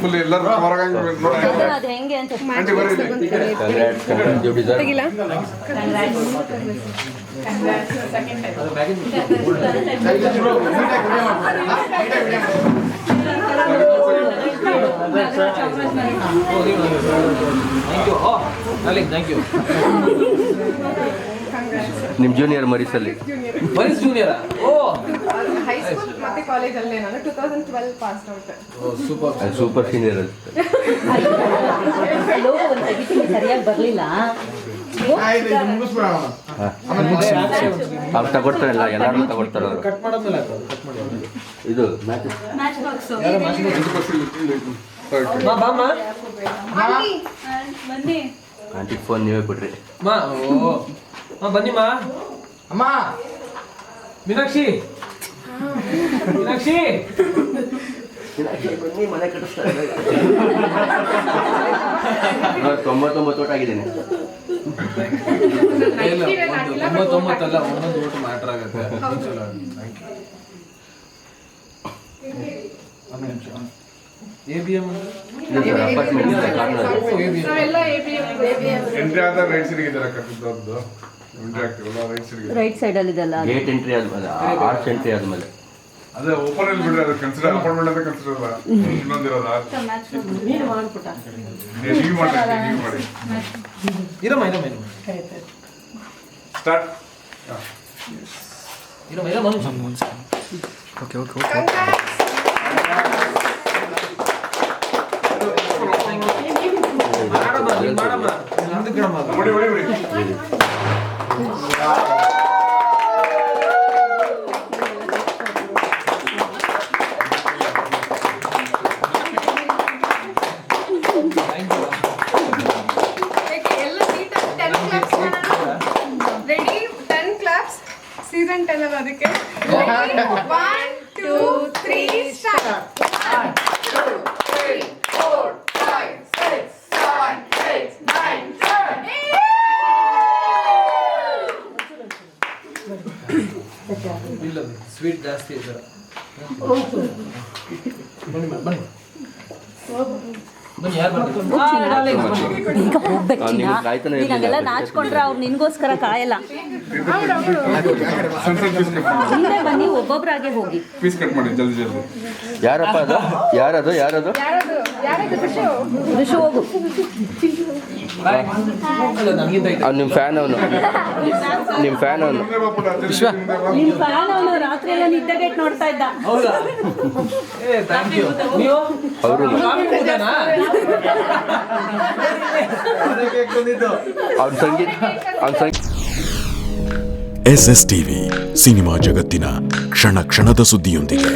Full ಎಲ್ಲರೂ ಅದು ಹೆಂಗೆ ಅಂತ ನಿಮ್ಮ ಜೂನಿಯರ್ ಮರೀಸಲ್ಲಿ ಜೂನಿಯರ್ ಹೈಸ್ಕೂಲ್ ಮತ್ತೆ ಕಾಲೇಜಲ್ಲೇ ನಾನು 2012 ಪಾಸ್ ಔಟ್. ಸೂಪರ್ ಸೀನಿಯರ್ ಅಂತ ಸರಿಯಾಗಿ ಬರಲಿಲ್ಲ. ಅವ್ರು ತಗೊಡ್ತಾರಲ್ಲ, ಎಲ್ಲರೂ ತಗೊಡ್ತಾರೆ ಅವರು. ಇದು ಆಂಟಿ ಫೋನ್ ನೀವೇ ಕೊಡ್ರಿ. ಬನ್ನಿ ಮಾ. ಅಮ್ಮ ಮೀನಾಕ್ಷಿ, ಮೀನಾಕ್ಷಿ ಬನ್ನಿ, ಮನೆ ಕಟ್ಟಿಸ್ತಾರೆ. 99 ಓಟ್ ಆಗಿದ್ದೇನೆ. 99 ಅಲ್ಲ, 11 ಓಟ್ ಮ್ಯಾಟರ್ ಆಗುತ್ತೆ. ರೈಟ್ ಸೈಡ್ ಅಲ್ಲಿ ಇದೆಲ್ಲ ಗೇಟ್ ಎಂಟ್ರಿ ಆದ್ಮೇಲೆ, ಆರ್ಚ್ ಎಂಟ್ರಿ ಆದ್ಮೇಲೆ ಅದೇ ಓಪನ್ ಅಲ್ಲಿ ಬಿಡ್ರಿ. ಅದು ಕನ್ಸಿಡರ್ ಅಪಾರ್ಟ್ಮೆಂಟ್ ಅಂತ ಕನ್ಸಿಡರ್ ಅಲ್ಲ, ಇನ್ನೊಂದಿರೋದ ನೀವು ಮಾಡಿ ಇರಮ್ಮ ಸ್ಟಾರ್ಟ್. ಓಕೆ ಮಾಡಮ್ಮ ಹೊಡಿ ಹೊಡಿ ಹೊಡಿ. ಸೀಸನ್ 10 ಅಲ್ಲ ಅದಕ್ಕೆ. 1 2 3 ಸ್ಟಾರ್ಟ್. 1 2 3 4 5 6 7 8 9 10. ಇಲ್ಲ ಸ್ವೀಟ್ ಜಾಸ್ತಿ ಇದೆ. ಬನ್ನಿ ಯಾರು ಈಗ ಹೋಗ್ಬೇಕು. ನೀನಾಗೆಲ್ಲ ನಾಚ್ಕೊಂಡ್ರೆ ಅವ್ರು ನಿನ್ಗೋಸ್ಕರ ಕಾಯಲ್ಲ. ಹಿಂದೆ ಬನ್ನಿ, ಒಬ್ಬೊಬ್ರಾಗೆ ಹೋಗಿ ಪೀಸ್ ಕಟ್ ಮಾಡಿ ಜಲ್ದಿ ಜಲ್ದಿ. ಯಾರಪ್ಪ ಅದು? ಯಾರದು ಯಾರದು ಋಷು ಹೋಗು. ನಿಮ್ಮ ಫ್ಯಾನ್ ಅವನು, ನಿಮ್ಮ ಫ್ಯಾನ್ ಅವನು. ನಿಮ್ ಫ್ಯಾನ್ ಅವನು. ರಾತ್ರಿ ಎಲ್ಲ ನಿದ್ದೆಗೆಟ್ ನೋಡ್ತಾ ಇದ್ದ. ಹೌದಾ? Thank you. ನೀವು ಅವರು ಅವ್ನ ಸಂಗೀತ SS ಟಿವಿ ಸಿನಿಮಾ ಜಗತ್ತಿನ ಕ್ಷಣ ಕ್ಷಣದ ಸುದ್ದಿಯೊಂದಿಗೆ.